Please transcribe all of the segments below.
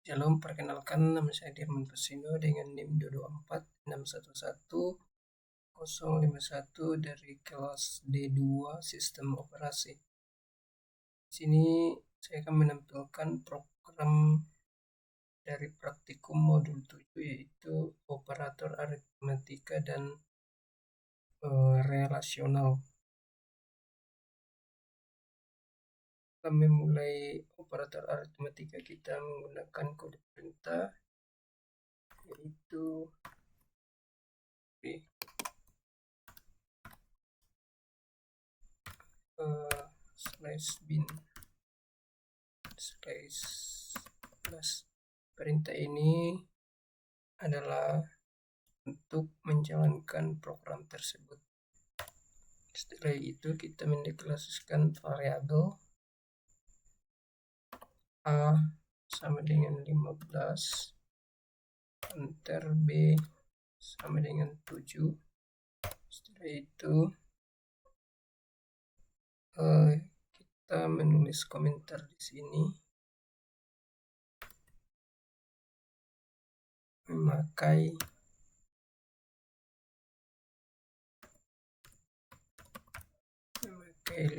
Shalom, perkenalkan nama saya Dirman Pesino dengan NIM 224611051 dari kelas D2 Sistem Operasi. Di sini saya akan menampilkan program dari praktikum modul 7 yaitu operator aritmatika dan relasional. Kita memulai operator aritmatika, kita menggunakan kode perintah yaitu /bin /plus. Perintah ini adalah untuk menjalankan program tersebut. Setelah itu kita mendeklarasikan variabel A sama dengan 15, enter B sama dengan 7. Setelah itu kita menulis komentar di sini, memakai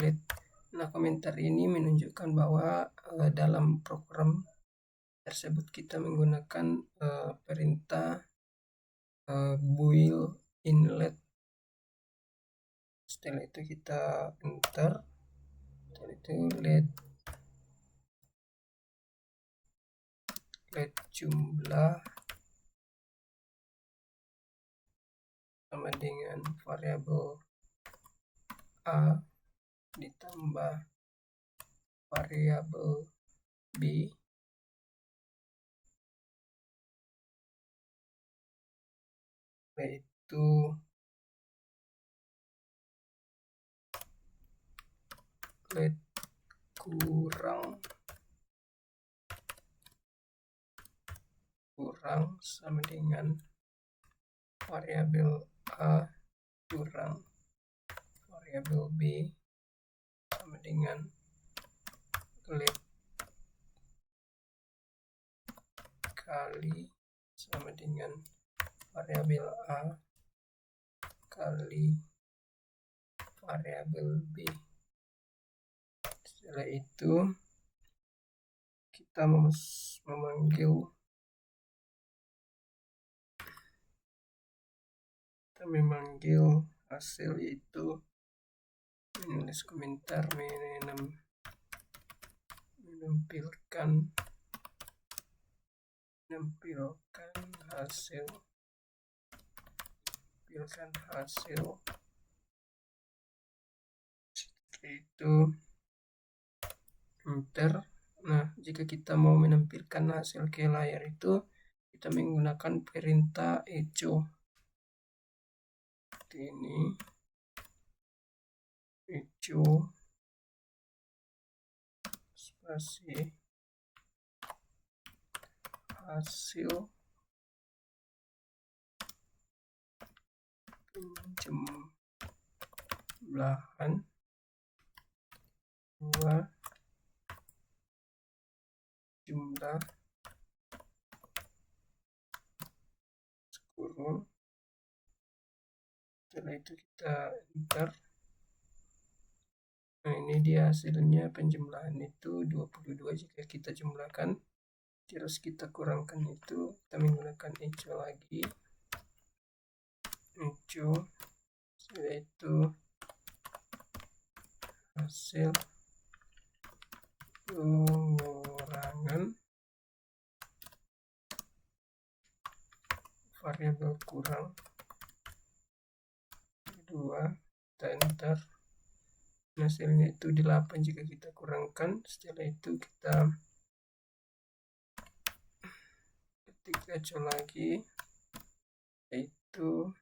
let. Nah, komentar ini menunjukkan bahwa dalam program tersebut kita menggunakan perintah build inlet. Setelah itu kita enter. Setelah itu let jumlah sama dengan variabel A ditambah variabel B yaitu let kurang sama dengan variabel A kurang variabel B sama dengan let kali sama dengan variabel A kali variabel B. Setelah itu kita memanggil hasil, yaitu menulis komentar menampilkan hasil. Setelah itu enter. Nah, jika kita mau menampilkan hasil ke layar itu kita menggunakan perintah echo. Ini echo spasi hasil penjumlahan 2 jumlah kurung. Setelah itu kita enter. Nah, ini dia hasilnya. Penjumlahan itu 22. Jika kita jumlahkan terus kita kurangkan itu, kita menggunakan echo lagi. Echo. Setelah itu hasil pengurangan variabel kurang 2, kita enter. Hasilnya itu 8 jika kita kurangkan. Setelah itu kita ketik echo lagi, yaitu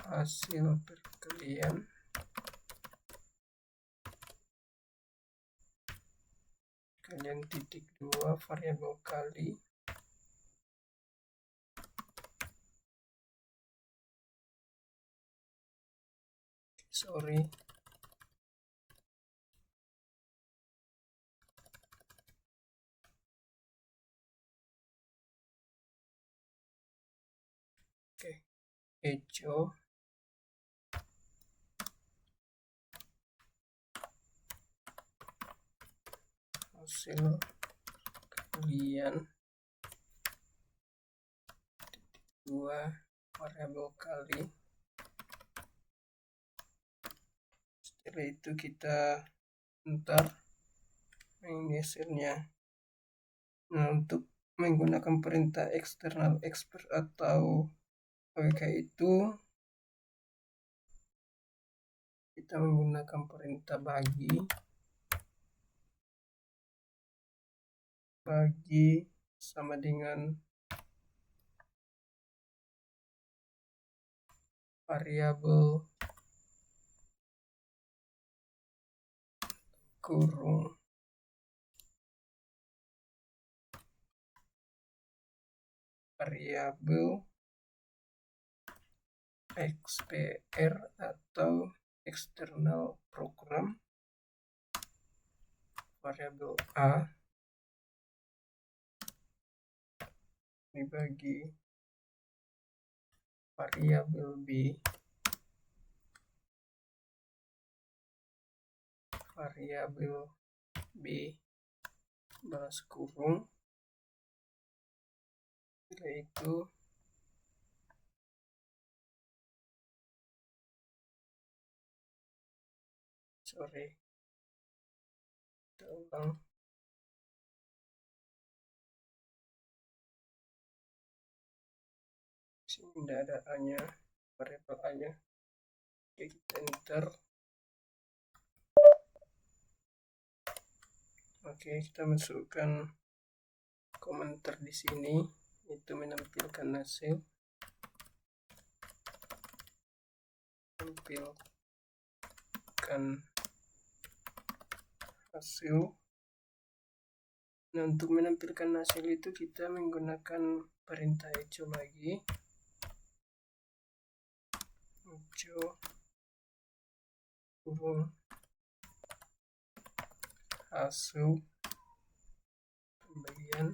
hasil perkalian titik 2 variabel kali echo hasil kalian dua variabel kali. Setelah itu kita ntar menggesernya. Nah, untuk menggunakan perintah external expert atau AWK itu kita menggunakan perintah bagi sama dengan variabel kurung variabel XPR atau external program variabel A dibagi variabel B balas kurung, yaitu kita ulang. Sini tidak ada A-nya, variabel A-nya. Oke, kita enter. Oke, kita masukkan komentar di sini, itu menampilkan hasil. Nah, untuk menampilkan hasil itu kita menggunakan perintah echo lagi. Echo kurung hasil pembagian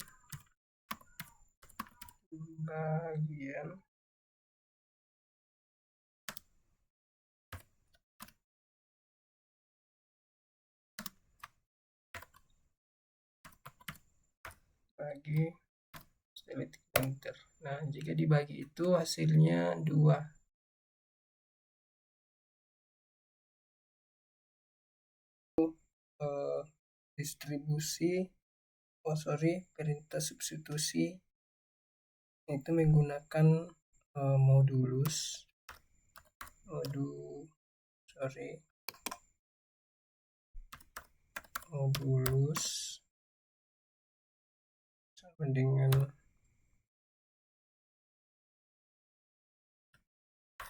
bagi, setelah enter. Nah, jika dibagi itu hasilnya 2. Perintah substitusi itu menggunakan modulus sama dengan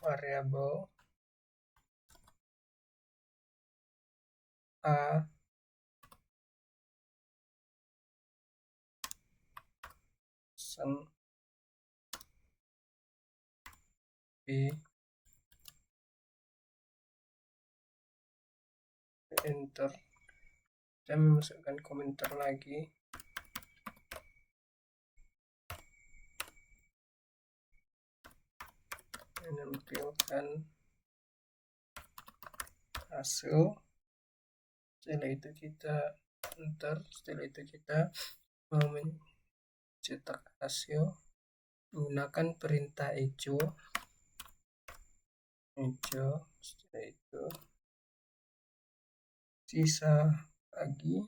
variabel A B enter. Kita memasukkan komentar lagi. Menampilkan hasil. Setelah itu kita enter. Setelah itu kita mencetak hasil menggunakan perintah echo. Setelah itu sisa bagi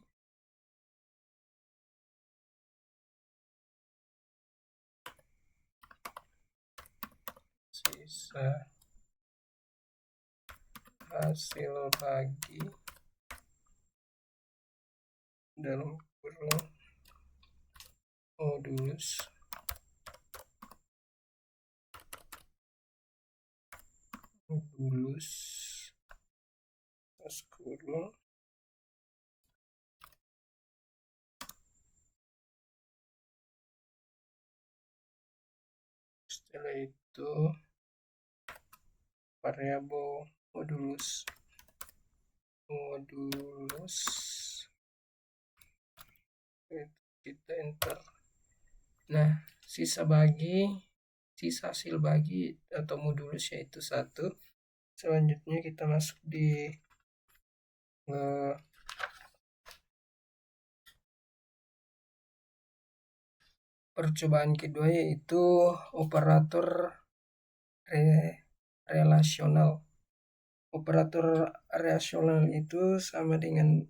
hasil bagi dalam kurung modulus plus kurung setelah itu variabel modulus kita enter. Nah, sisa bagi sisa hasil bagi atau modulus yaitu 1. Selanjutnya kita masuk di percobaan kedua, yaitu operator relasional. Operator relasional itu sama dengan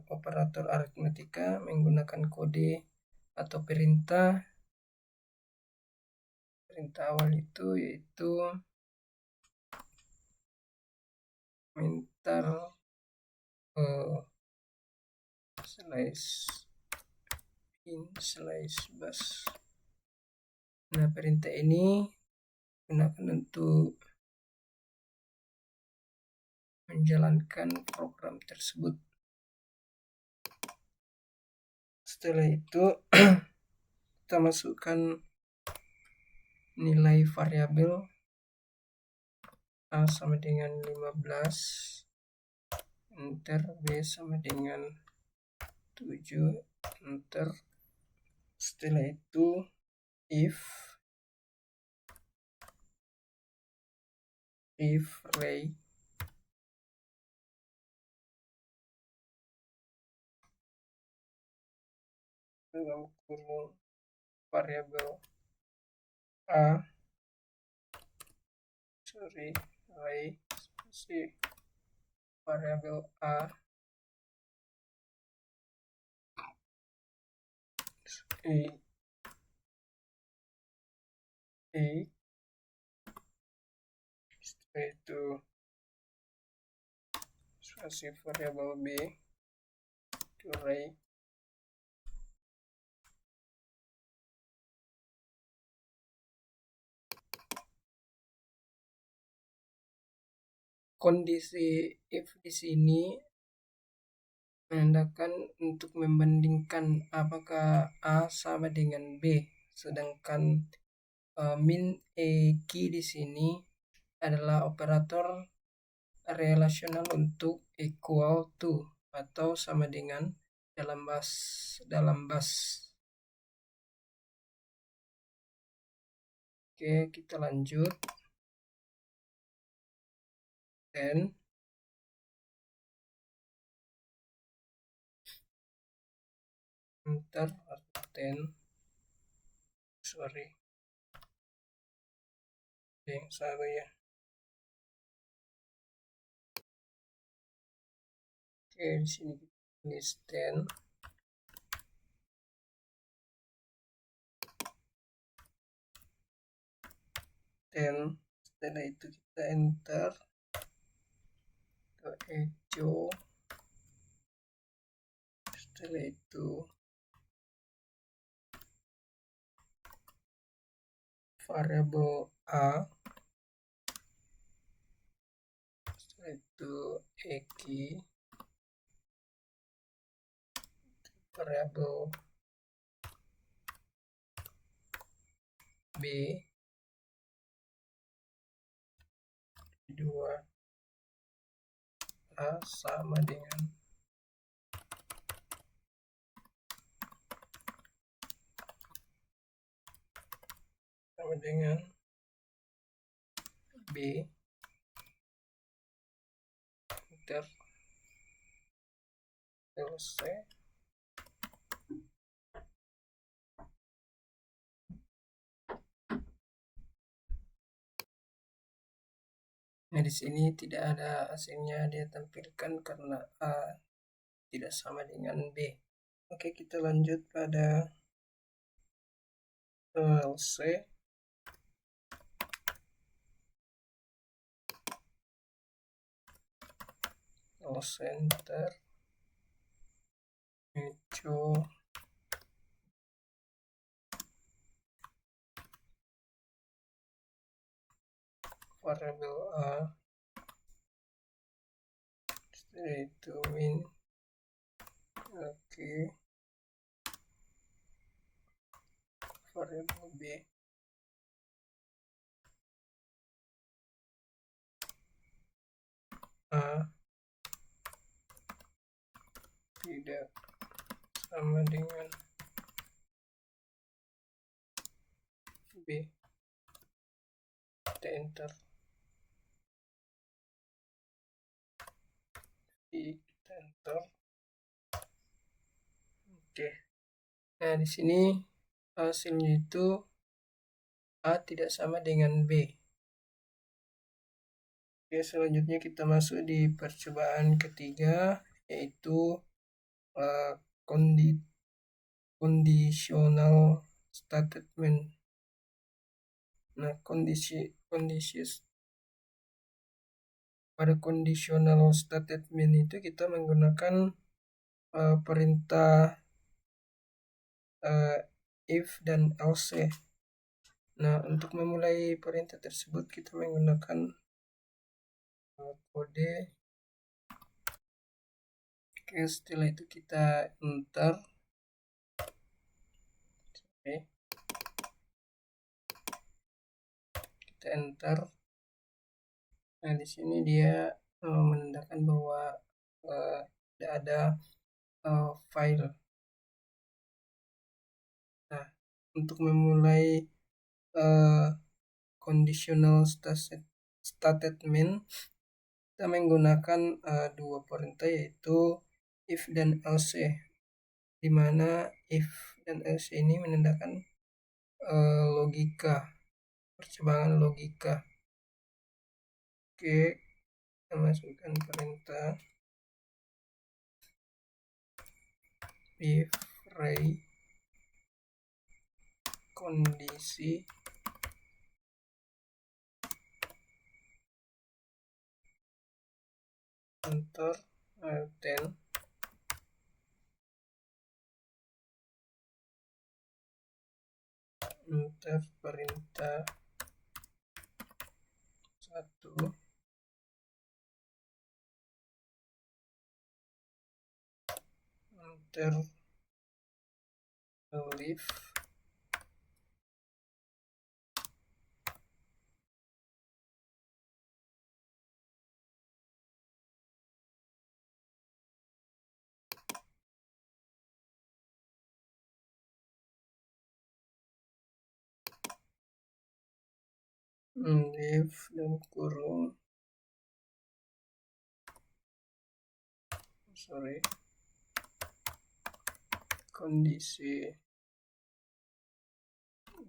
operator aritmetika menggunakan kode atau perintah awal itu yaitu mentar /in/bus. Nah, perintah ini gunakan untuk menjalankan program tersebut. Setelah itu kita masukkan nilai variabel A sama dengan 15, enter, B sama dengan 7, enter. Setelah itu if array dalam kurung variabel A array variabel A setelah itu spasi variabel B array kondisi if di sini menandakan untuk membandingkan apakah A sama dengan B, sedangkan min key di sini adalah operator relasional untuk equal to atau sama dengan dalam bus. Oke, kita lanjut. Then enter atau 10 salah ya. Oke, di sini kita tulis 10 setelah itu kita enter ke echo. Setelah itu variabel A, setelah itu eki, variabel B 2 A sama dengan B, enter, selesai. Nah, di sini tidak ada hasilnya dia tampilkan karena A tidak sama dengan B. Oke, kita lanjut pada LC. Center echo variabel A, setelah itu min, oke, variabel B A tidak sama dengan B. enter, kita enter. Oke, nah di sini hasilnya itu A tidak sama dengan B. Oke, selanjutnya kita masuk di percobaan ketiga, yaitu conditional statement. Nah, pada conditional statement itu kita menggunakan perintah if dan else. Nah, untuk memulai perintah tersebut kita menggunakan kode. Oke, setelah itu kita enter. Oke, kita enter. Nah, di sini dia menandakan bahwa tidak ada file. Nah, untuk memulai conditional statement kita menggunakan dua perintah, yaitu if dan else, di mana if dan else ini menandakan logika, percobaan logika. Oke, kita masukkan perintah if ray kondisi enter, then enter perintah 1, enter leave, leave dan kurung, kondisi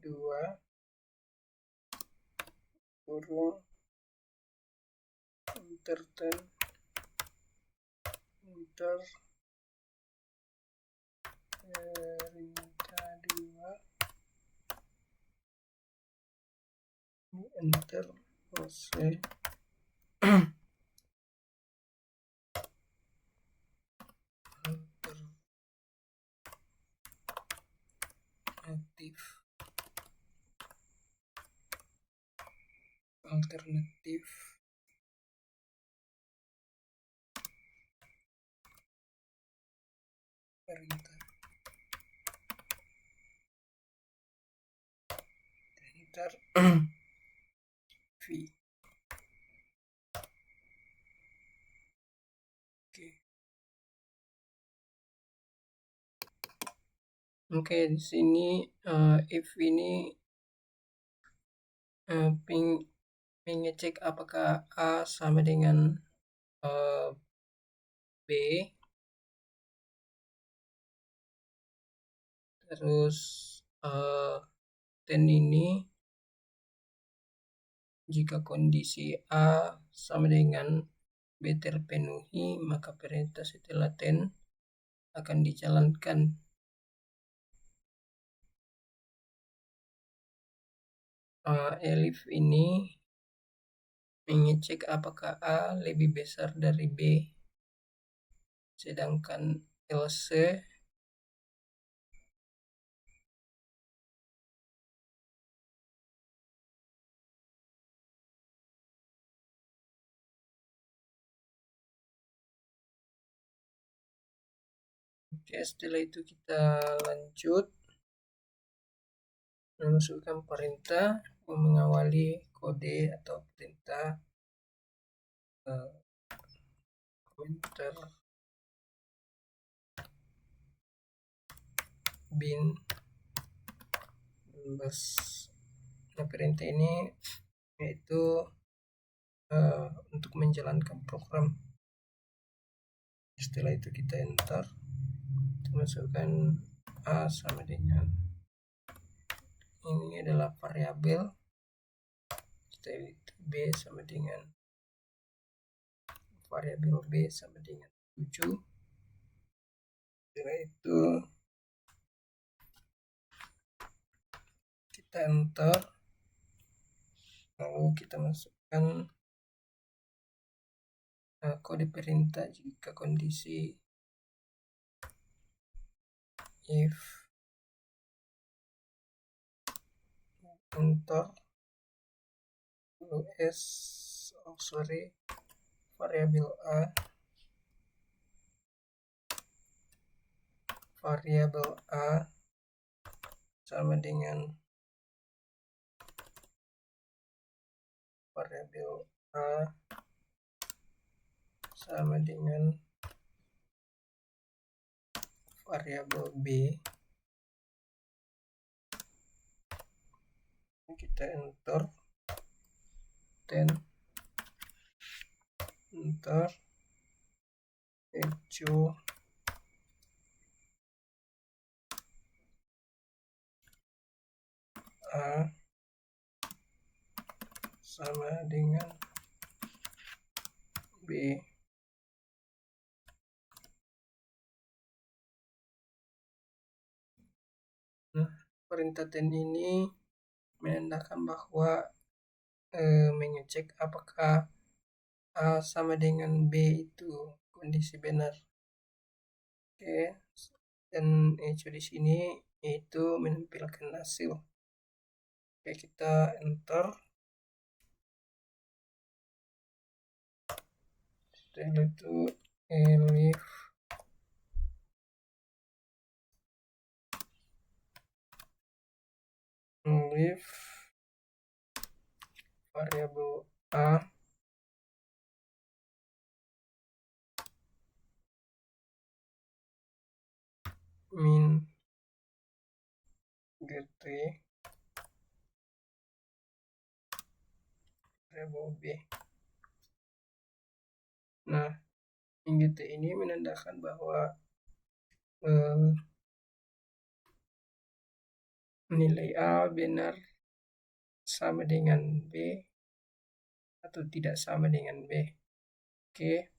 2 kurung enter, then enter perintah 2, enter selesai. Alternatif perintah enter V. Oke, di sini if ini mengecek apakah A sama dengan B, terus then ini jika kondisi A sama dengan B terpenuhi, maka perintah setelah then akan dijalankan. Elif ini mengecek apakah A lebih besar dari B, sedangkan else oke, setelah itu kita lanjut memasukkan perintah mengawali kode atau perintah pointer bin bus. Nah, perintah ini yaitu untuk menjalankan program. Setelah itu kita enter, kita masukkan A sama dengan ini adalah variabel, kita itu B sama dengan variabel B sama dengan 7. Setelah itu kita enter, lalu kita masukkan kode perintah jika kondisi if enter variabel A sama dengan variabel A sama dengan variabel B. Kita enter, enter echo A sama dengan B. Nah, perintah ten ini menandakan bahwa mengecek apakah A sama dengan B itu kondisi benar. Oke, dan echo di sini yaitu menampilkan hasil. Oke, kita enter. Setelah itu elif variabel A min gt variabel B. Nah, gt ini menandakan bahwa nilai A benar sama dengan B atau tidak sama dengan B. Oke,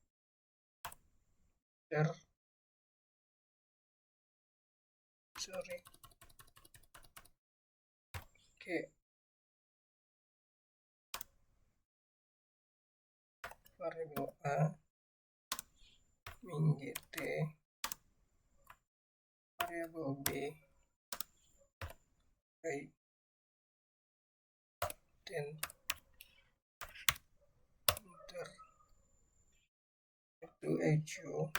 Oke, variabel A min gt variabel B baik dan enter itu echo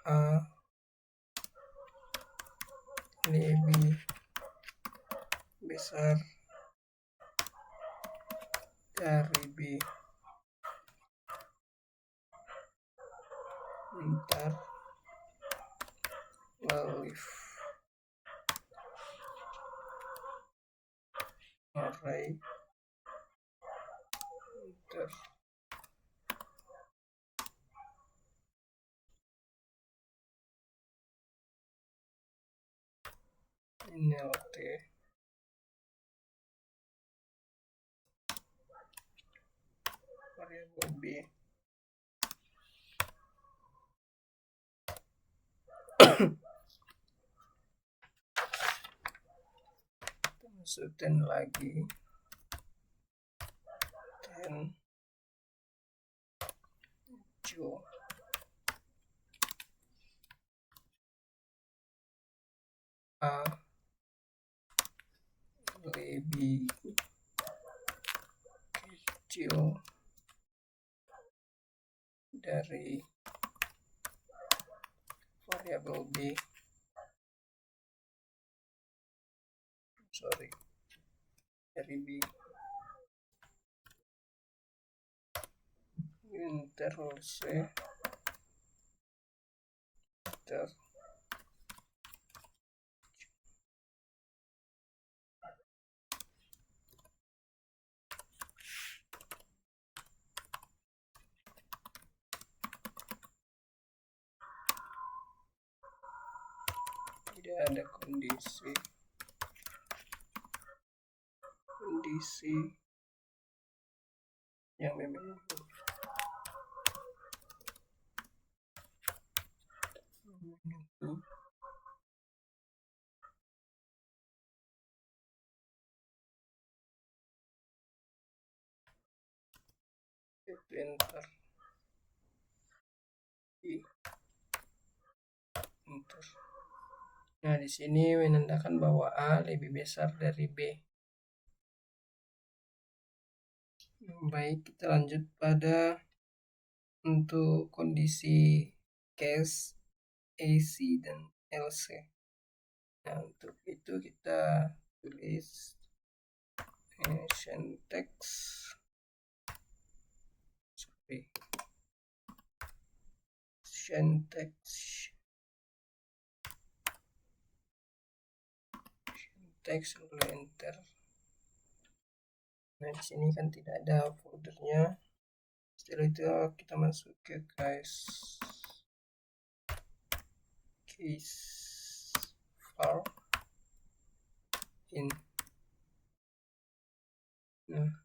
A lebih besar dari B. Ntar elif array enter NLT variabel B. Masukkan lagi ten echo A lebih kecil dari variabel B. Dari B. Enter C enter dia ada kondisi yang memang itu enter. Nah, di sini menandakan bahwa A lebih besar dari B. Baik, kita lanjut pada untuk kondisi case AC dan LC. Nah, untuk itu kita tulis syntax lalu enter. Nah, di sini kan tidak ada foldernya. Setelah itu kita masuk ke case file in. Nah,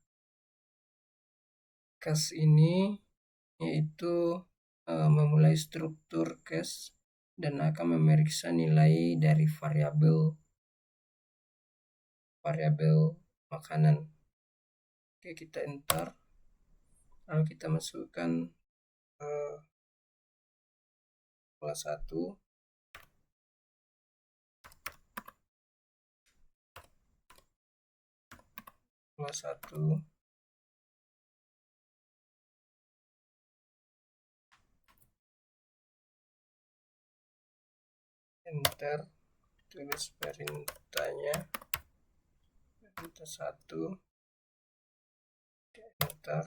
case ini yaitu memulai struktur case dan akan memeriksa nilai dari variabel makanan. Oke, kita enter. Lalu kita masukkan kelas 1. Kelas 1. Enter. Tulis perintahnya. Perintah 1. Enter.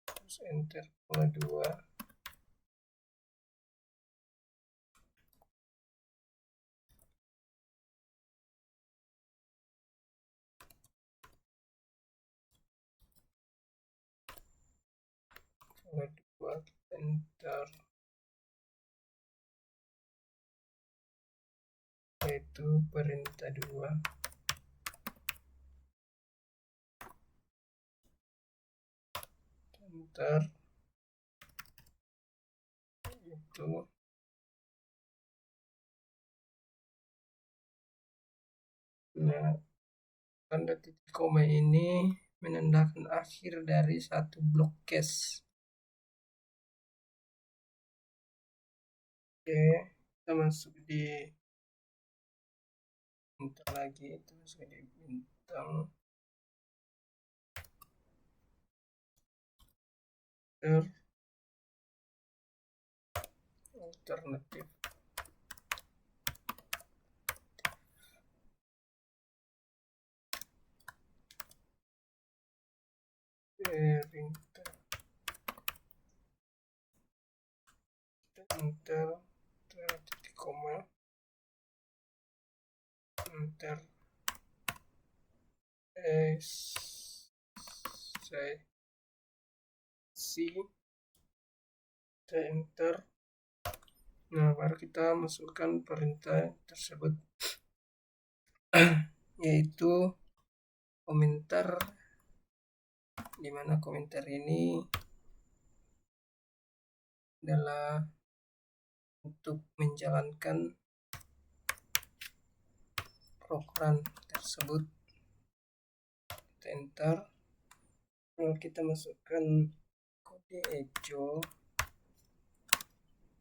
Terus enter pola 2. Pola 2 enter. Yaitu perintah 2. Enter. Itu nah, tanda titik koma ini menandakan akhir dari satu blok case. Oke, kita masuk di bintang lagi, itu masuk di bintang alternatif. Perintah enter titik koma enter enter. Nah, baru kita masukkan perintah tersebut yaitu komentar, di mana komentar ini adalah untuk menjalankan program tersebut. Kita enter. Lalu kita masukkan kode echo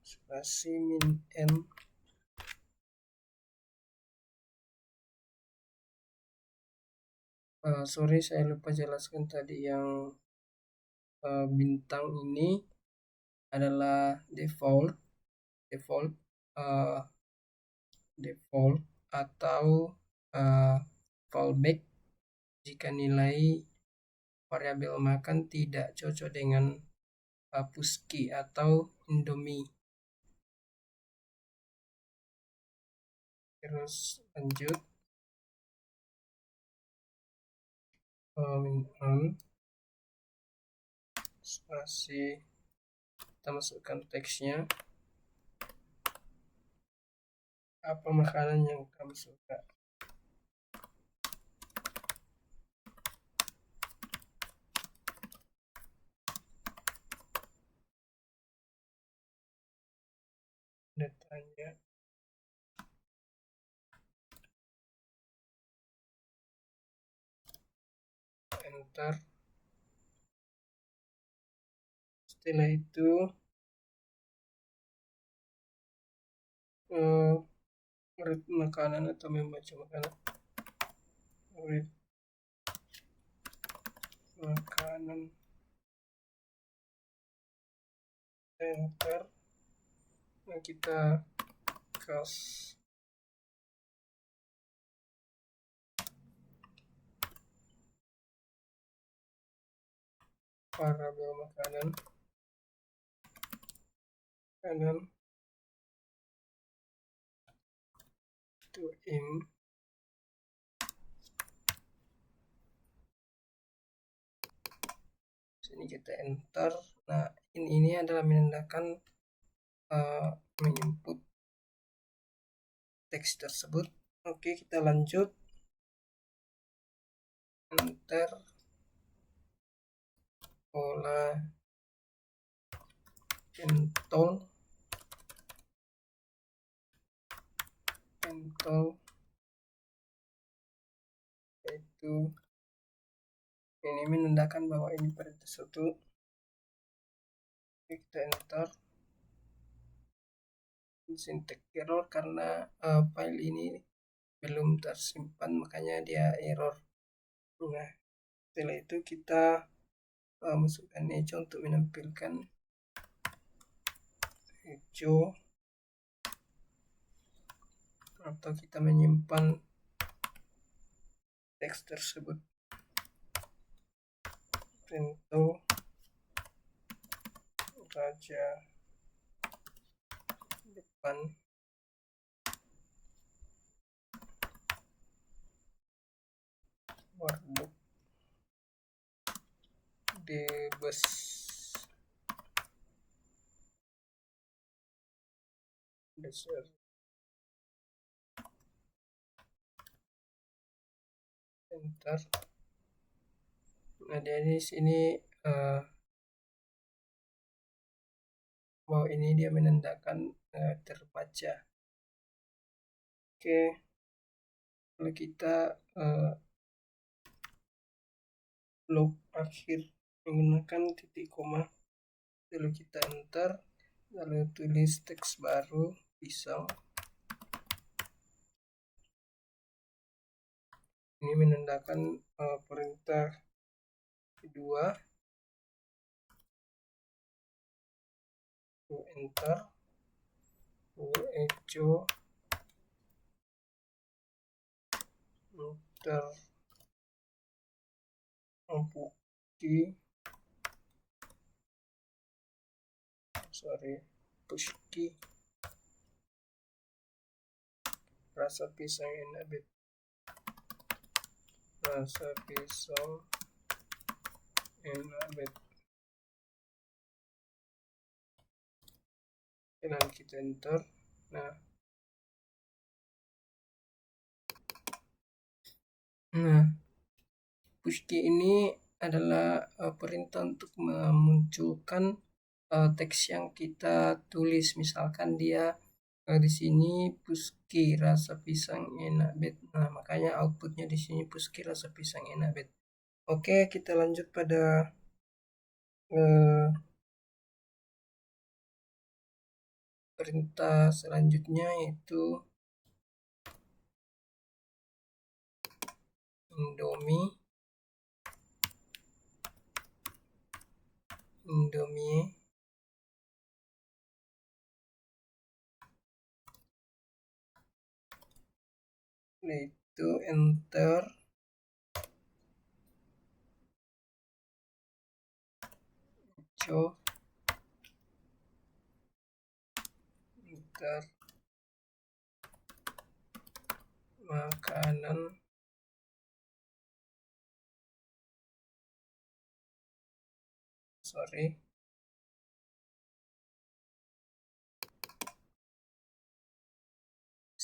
spasi min n. Sorry, saya lupa jelaskan tadi yang bintang ini adalah default atau fallback jika nilai variabel makan tidak cocok dengan Pusky atau Indomie. Terus lanjut spasi, kita masukkan teksnya apa makanan yang kamu suka. Datanya enter. Setelah itu read makanan atau membaca makanan. Read makanan enter. Nah, kita cast variabel makanan to in. Sini kita enter. Nah, ini adalah menandakan menginput teks tersebut. Oke, kita lanjut. Enter pola pentol yaitu ini menandakan bahwa ini perintah satu. Kita enter. Syntax error karena file ini belum tersimpan, makanya dia error. Nah, setelah itu kita masukkan echo untuk menampilkan echo, atau kita menyimpan teks tersebut. Pentol raja depan warduk debes. Dasar enter. Nah, dari sini bahwa ini dia menandakan terbaca. Oke, kalau kita log akhir menggunakan titik koma, lalu kita enter, lalu tulis teks baru pisang. Ini menandakan perintah kedua. Enter, echo enter pushki rasa pisang enak bet, rasa pisang enak bet. Dan kita enter. Nah, pushki ini adalah perintah untuk memunculkan teks yang kita tulis. Misalkan dia di sini pushki rasa pisang enak bet. Nah, makanya outputnya di sini pushki rasa pisang enak bet. Oke, kita lanjut pada perintah selanjutnya, yaitu Indomie itu enter, enter makanan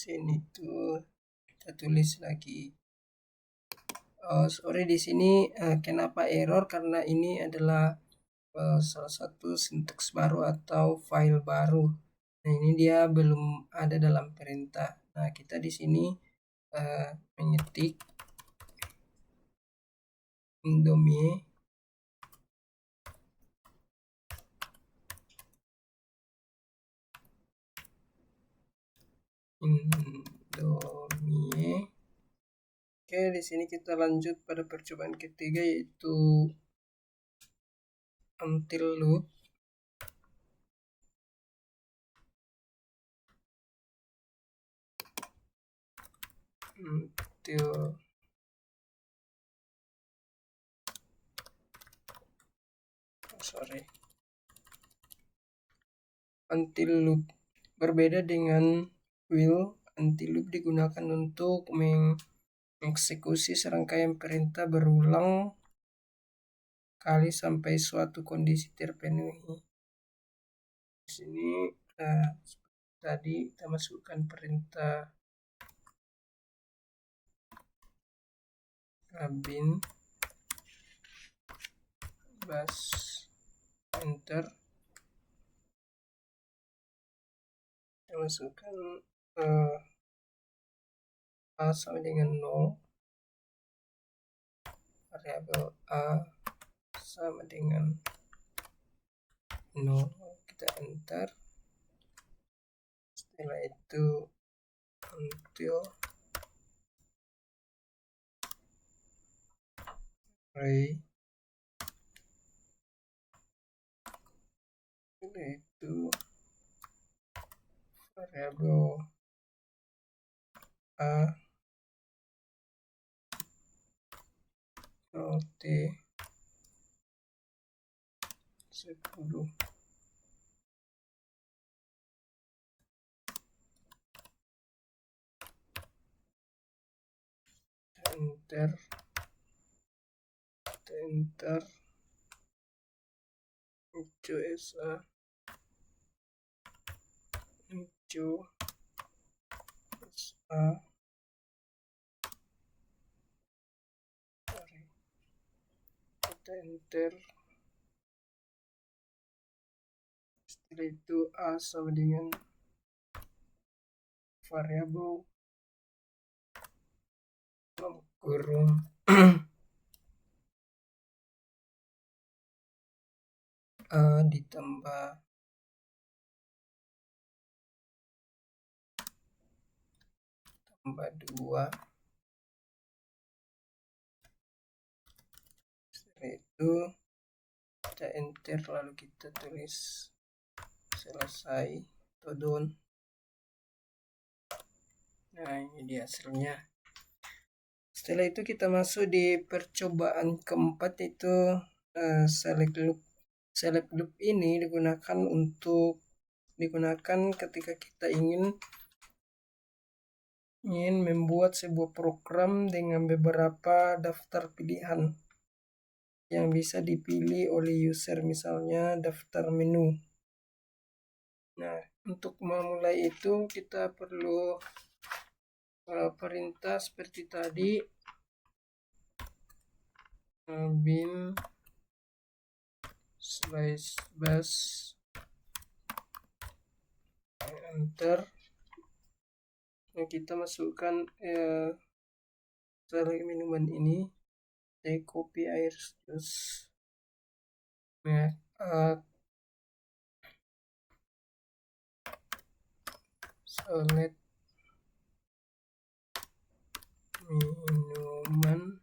sini tuh kita tulis lagi. Oh, sorry di sini kenapa error, karena ini adalah salah satu sintaks baru atau file baru. Nah, ini dia belum ada dalam perintah. Nah, kita di sini mengetik Indomie Oke, di sini kita lanjut pada percobaan ketiga, yaitu until loop. Until loop berbeda dengan while. Until loop digunakan untuk mengeksekusi serangkaian perintah berulang kali sampai suatu kondisi terpenuhi. Di sini tadi kita masukkan perintah bin bas enter, kita masukkan a sama dengan 0, variabel a sama dengan 0, kita enter. Setelah itu until array, itu variabel a t 10. Enter hijau SA kita enter. Setelah itu a sama dengan variabel kurung a ditambah tambah 2. Setelah itu kita enter, lalu kita tulis selesai atau done. Nah, ini dia hasilnya. Setelah itu kita masuk di percobaan keempat, itu select loop. Select loop ini digunakan ketika kita ingin membuat sebuah program dengan beberapa daftar pilihan yang bisa dipilih oleh user, misalnya daftar menu. Nah, untuk memulai itu kita perlu perintah seperti tadi, bin /bas enter. Nah, kita masukkan select minuman ini, saya copy air jus. Nah, select minuman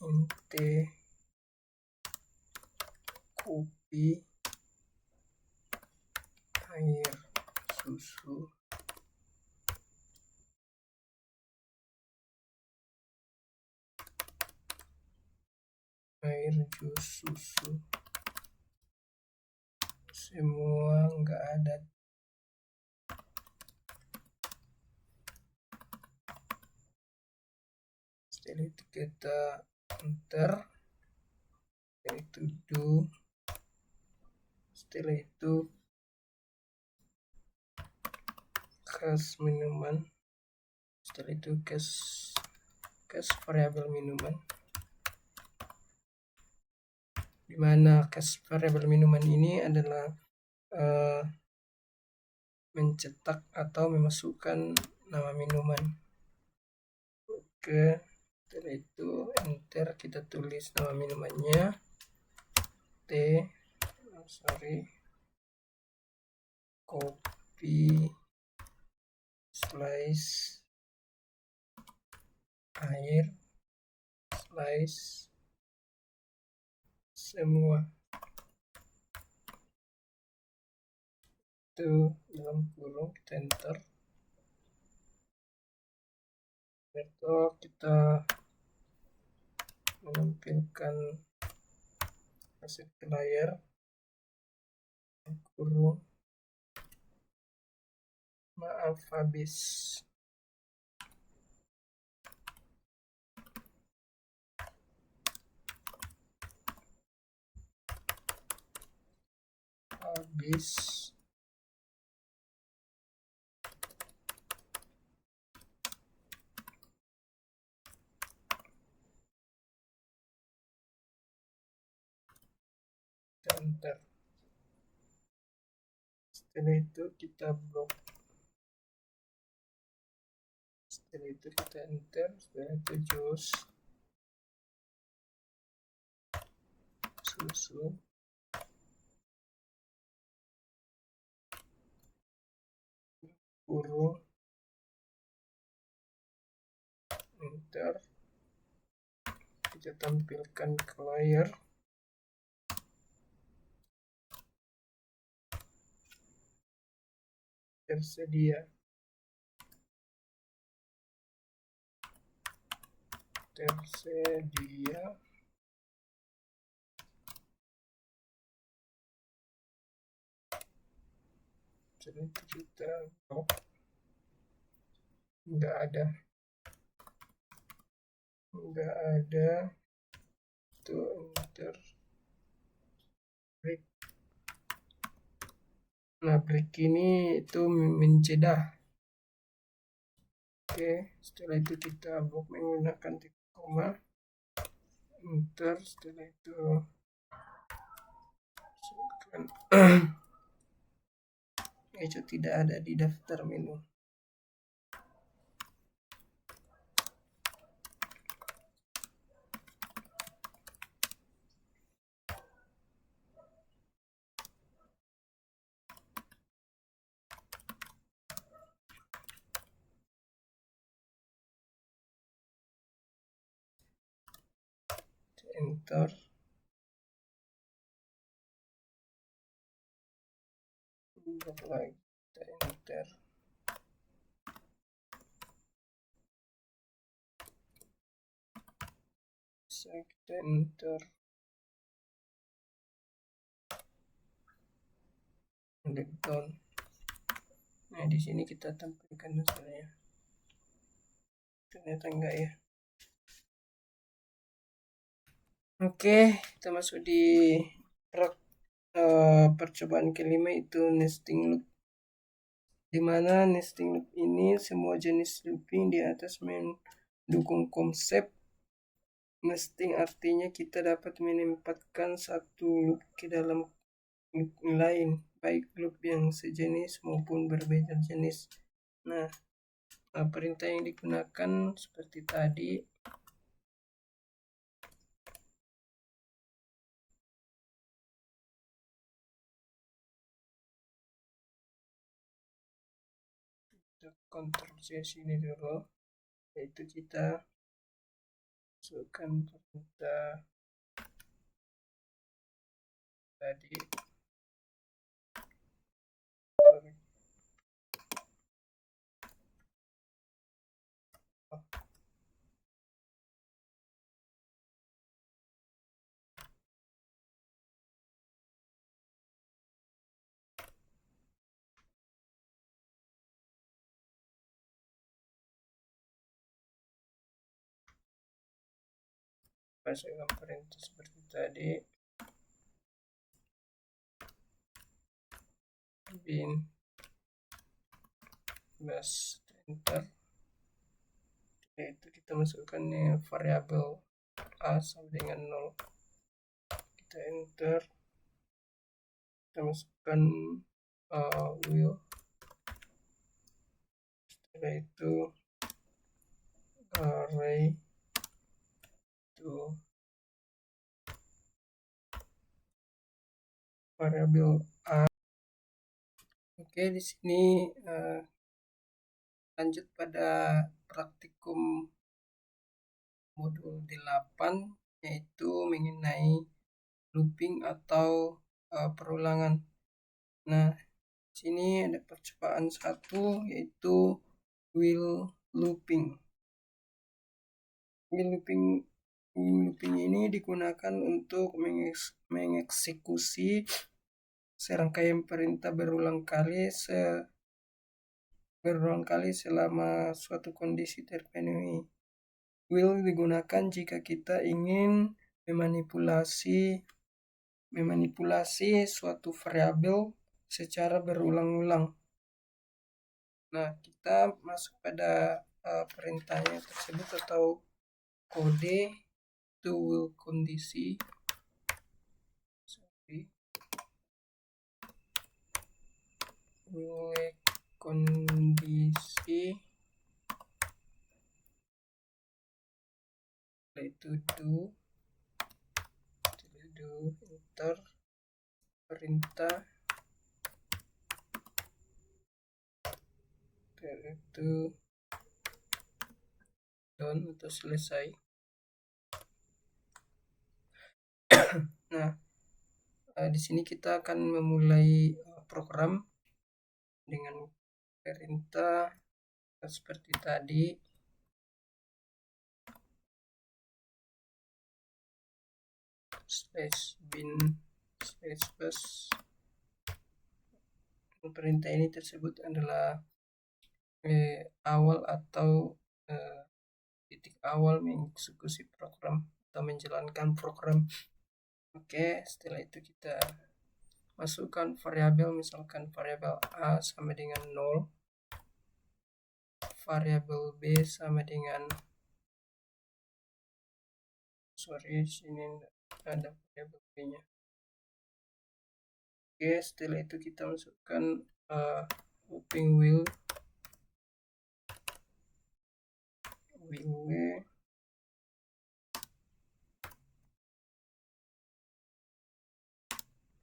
inte kopi air susu air jus susu, semua nggak ada. Setelah itu kita enter. setelah itu do, setelah itu cache minuman, setelah itu cache variabel minuman, di mana cache variabel minuman ini adalah mencetak atau memasukkan nama minuman. Oke, setelah itu enter, kita tulis nama minumannya kopi slice air slice semua, itu dalam kurung, kita enter. Lalu kita menampilkan hasil ke layar, kurung, maaf habis. Enter. Setelah itu kita blok, setelah itu kita enter, setelah itu jus susu, kurung, enter, kita tampilkan ke layar. Tersedia. Jadi kita nggak ada itu enter break. Nah, break ini itu mencedah. Oke, setelah itu kita blok menggunakan titik koma, enter, setelah itu itu tidak ada di daftar menu. Enter, blok lagi, kita enter, kita enter, down. Nah, di sini kita tampilkan hasilnya. Ternyata enggak ya. Oke, kita masuk di percobaan kelima, itu nesting loop. Dimana nesting loop ini semua jenis looping di atas mendukung konsep nesting, artinya kita dapat menempatkan satu loop ke dalam loop lain, baik loop yang sejenis maupun berbeda jenis. Nah, perintah yang digunakan seperti tadi. Ctrl C sini dulu, yaitu kita masukkan perintah tadi. Masukkan perintah seperti tadi. bin bus enter. Itu kita masukkan variabel a sama dengan 0, kita enter, kita masukkan will, setelah itu array to variabel a. Oke, di sini lanjut pada praktikum modul 8, yaitu mengenai looping atau perulangan. Nah, sini ada percobaan 1, yaitu while looping. While looping ini digunakan untuk mengeksekusi serangkaian perintah berulang kali selama suatu kondisi terpenuhi. Will digunakan jika kita ingin memanipulasi suatu variabel secara berulang-ulang. Nah, kita masuk pada perintahnya tersebut atau kode to will kondisi. Will kondisi itu do enter perintah itu done atau selesai. Nah, di sini kita akan memulai program dengan perintah seperti tadi. /bin/bus. Perintah ini tersebut adalah awal atau titik awal mengeksekusi program atau menjalankan program. Oke, setelah itu kita masukkan variabel, misalkan variabel a sama dengan 0, variabel b sama dengan sini ada variabel b nya. Oke, setelah itu kita masukkan looping will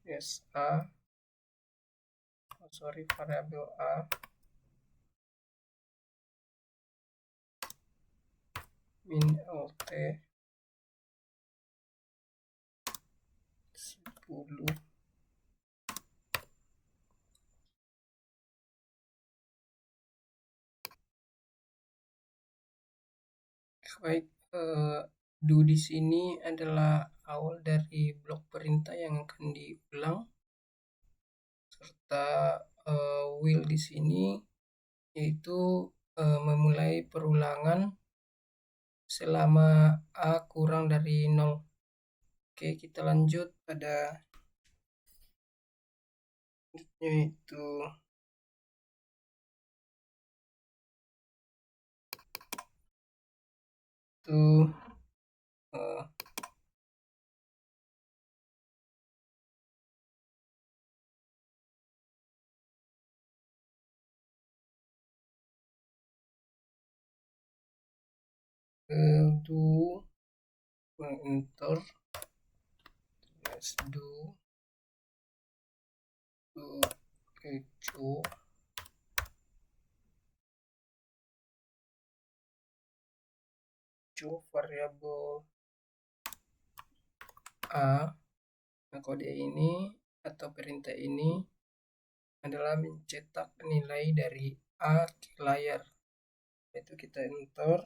yes variabel a min lt 10. Baik, do di sini adalah awal dari blok perintah yang akan diulang, serta will di sini yaitu memulai perulangan selama a kurang dari 0. Oke, kita lanjut pada yaitu do enter do echo variabel a. Nah, kode ini atau perintah ini adalah mencetak nilai dari a ke layar. Itu kita enter,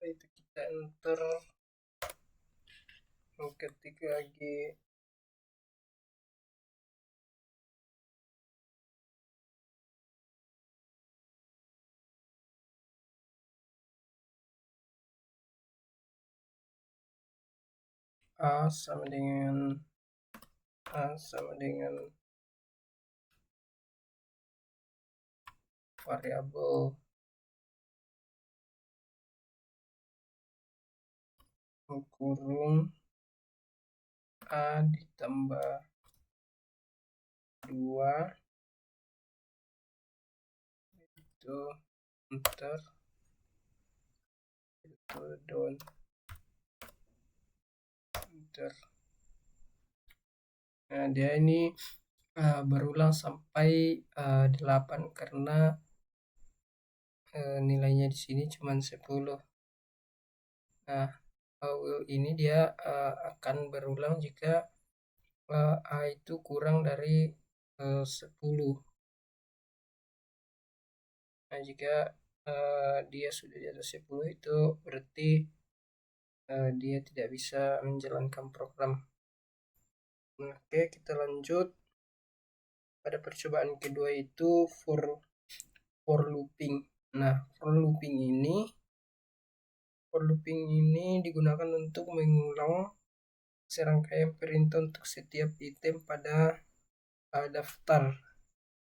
itu kita enter, ketik lagi A sama dengan variabel kurung A ditambah 2 itu enter itu down enter. Nah, dia ini berulang sampai 8 karena nilainya di sini cuma 10. Nah, ini dia akan berulang jika A itu kurang dari 10. Nah, jika dia sudah di atas 10 itu berarti dia tidak bisa menjalankan program. Nah, oke, kita lanjut. Pada percobaan kedua itu for looping. Nah, for looping ini digunakan untuk mengulang serangkaian perintah untuk setiap item pada daftar.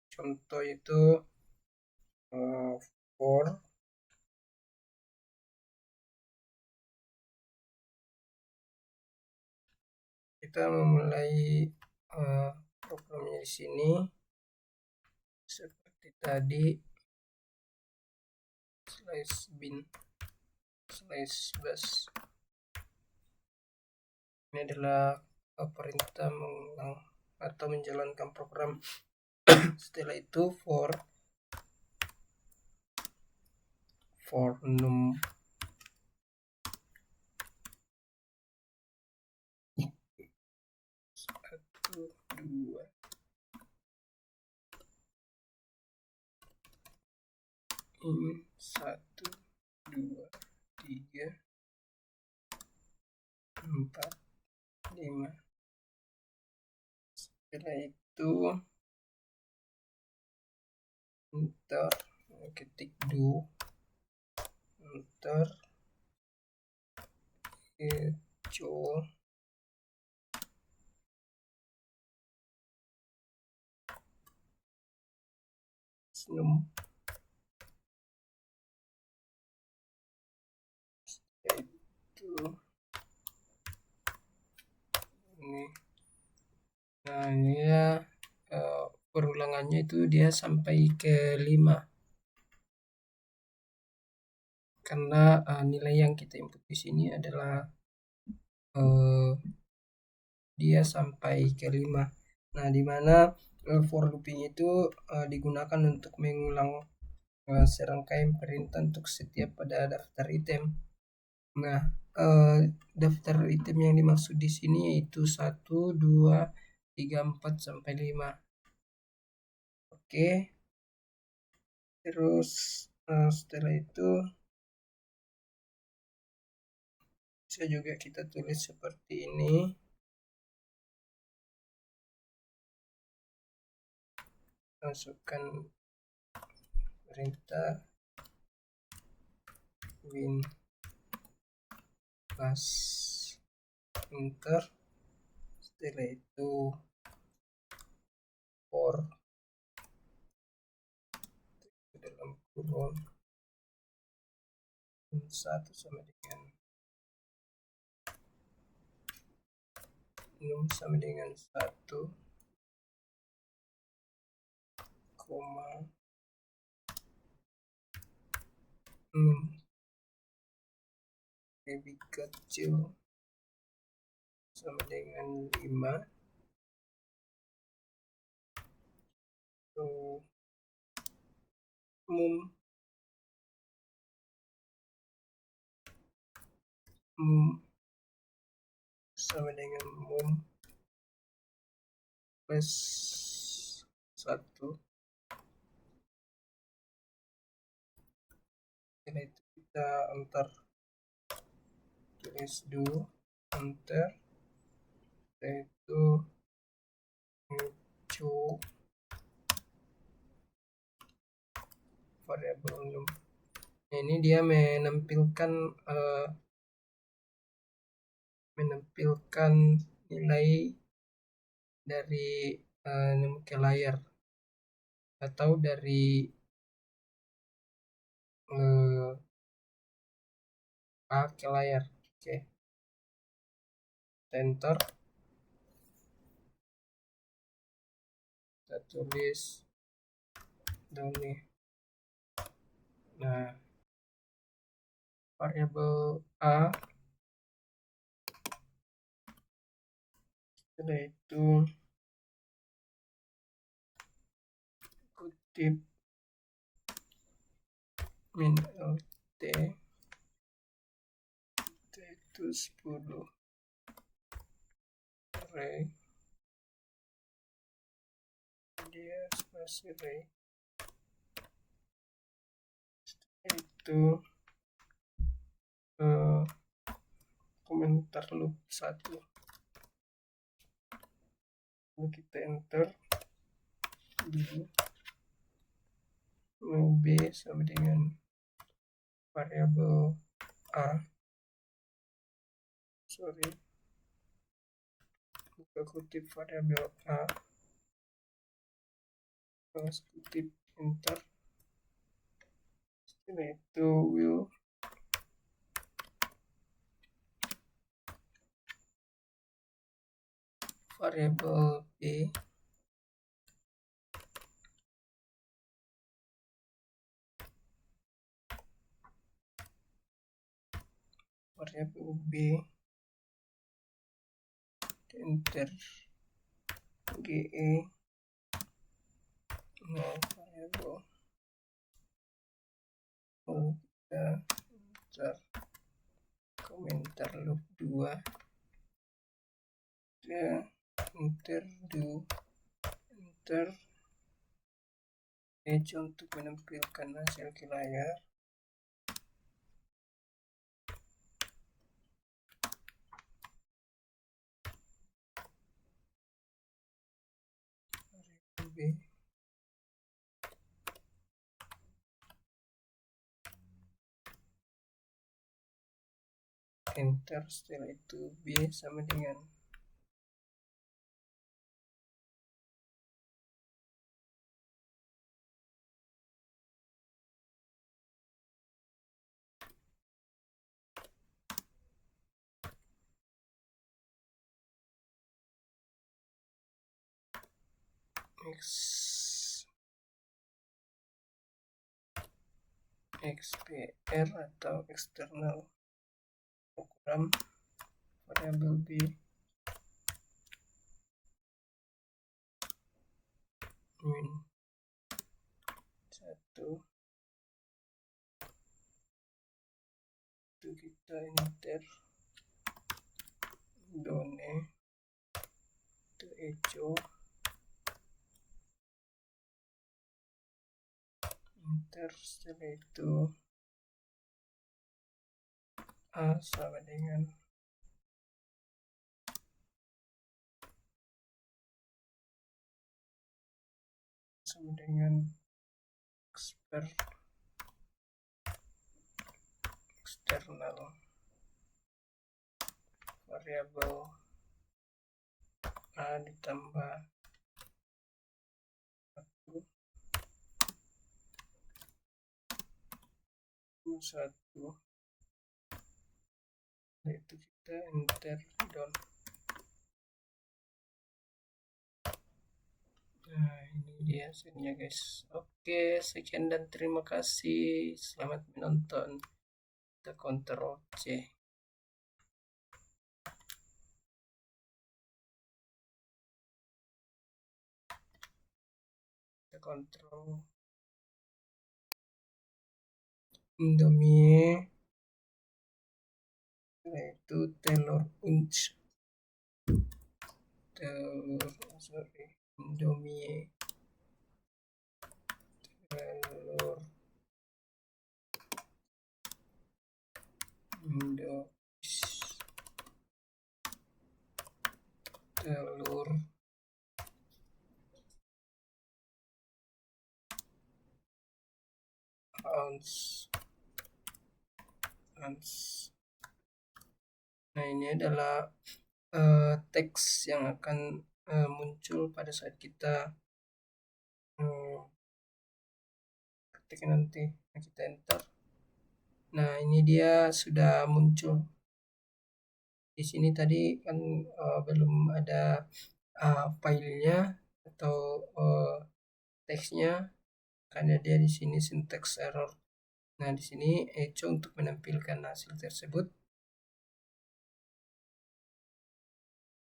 Contoh itu for kita memulai programnya di sini seperti tadi /bin/bus. Ini adalah perintah mengulang atau menjalankan program. Setelah itu for num 1 2 ini 1 2 3 4 5. Setelah itu enter, ketik do enter echo num itu ini. Nah, ini ya perulangannya itu dia sampai ke 5 karena nilai yang kita input di sini adalah dia sampai ke 5. Nah, di mana for looping itu digunakan untuk mengulang serangkaian perintah untuk setiap pada daftar item. Nah, daftar item yang dimaksud di sini yaitu 1 2 3 4 sampai 5. Oke. Terus setelah itu bisa juga kita tulis seperti ini. Masukkan perintah win plus enter. Setelah itu for dalam kurung 1 sama dengan 6 sama dengan 1 koma 6 lebih kecil sama dengan 5 mum sama dengan mum plus 1. Setelah itu kita enter, tulis do enter. Setelah itu echo variabel num. Nah, ini dia menampilkan menampilkan nilai dari ke layar atau dari A ke layar. Oke, enter, kita tulis down nih. Nah, variabel A setelah itu kutip min lt itu 10 array dia spasi array itu komentar loop 1, lalu kita enter dulu. B sama dengan variabel A, buka kutip variabel A, close kutip, enter. Setelah itu will variabel B enter ge variabel kita enter komentar loop 2 ya, enter do enter edge untuk menampilkan hasil ke layar. B enter, setelah itu B sama dengan XPR atau external program variabel B min 1 itu kita enter done to echo enter, setelah itu A sama dengan external variabel A ditambah 1 itu kita enter down. Nah, ini dia hasilnya guys. Oke, sekian dan terima kasih, selamat menonton. Kita Ctrl C, kita Ctrl Indomie, yaitu telur unch, Indomie telur telur ounce. Nah, ini adalah teks yang akan muncul pada saat kita ketik nanti. Nah, kita enter. Nah, ini dia sudah muncul. Di sini tadi kan belum ada filenya atau teksnya, karena dia di sini syntax error. Nah, di sini echo untuk menampilkan hasil tersebut.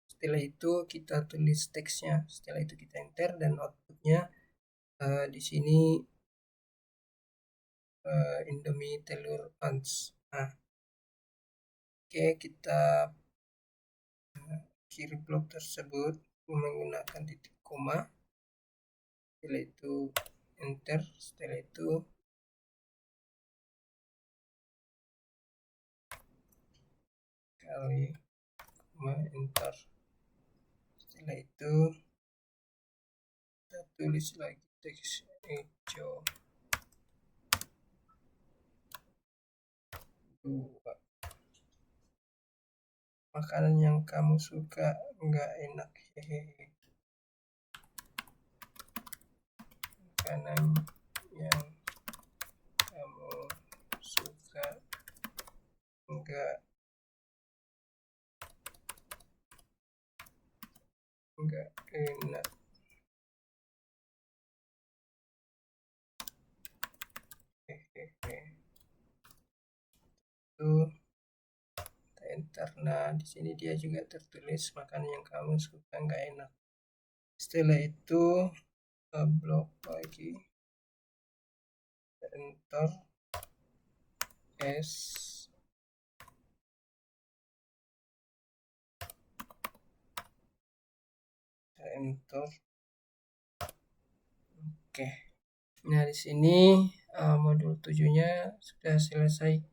Setelah itu kita tulis teksnya, setelah itu kita enter dan outputnya di sini Indomie telur ants. Nah, oke, kita kiri blok tersebut menggunakan titik koma. Setelah itu enter, setelah itu kali koma enter. Setelah itu kita tulis lagi teks hijau 2. Makanan yang kamu suka nggak enak, hehehe. Makanan yang kamu suka nggak enak. Hehehe. Tuh, kita enter. Nah, di sini dia juga tertulis makanan yang kamu suka nggak enak. Setelah itu blok lagi, enter, S, enter. Oke. Nah, di sini modul 7-nya sudah selesai.